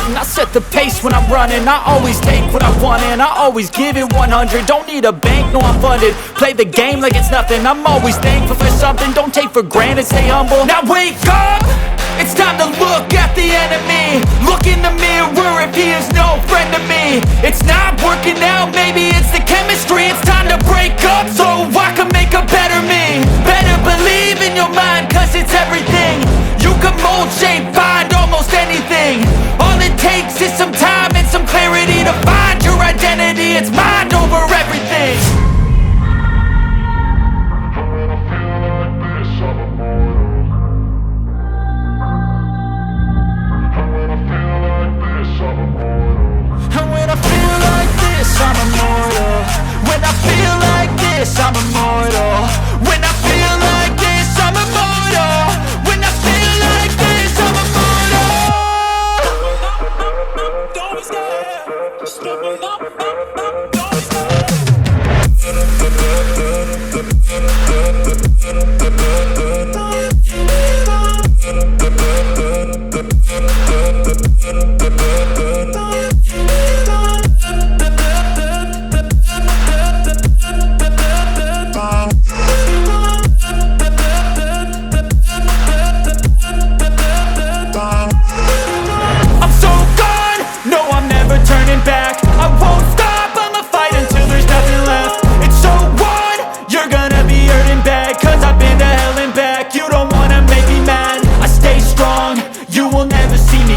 stunting, I set the pace when I'm running. I always take what I want and I always give it 100. Don't need a bank, no I'm funded. Play the game like it's nothing. I'm always thankful for something. Don't take for granted, stay humble. Now wake up, it's time to look at the enemy. Look in the mirror if he is no friend to me. It's not working out, maybe it's the chemistry. It's time to break up so I can make a better me. Better believe in your mind, cause it's everything. You can mold, shape, find almost anything. All it takes is some time and some clarity to find your identity. It's mind over everything. And when I feel like this, I'm immortal. When I feel like this, I'm immortal. When I feel like this, I'm immortal. When I feel like this, I'm immortal. Don't be scared. Just don't be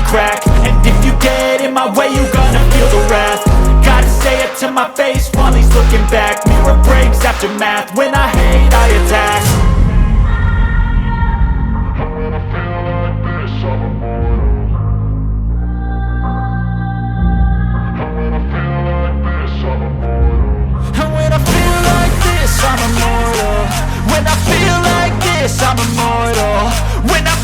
crack. And if you get in my way, you gonna feel the wrath. Gotta say it to my face while he's looking back. Mirror breaks after math. When I hate, I attack. And when I feel like this, I'm immortal. And when I feel like this, I'm immortal. And when I feel like this, I'm immortal. When I feel like this, I'm immortal. When I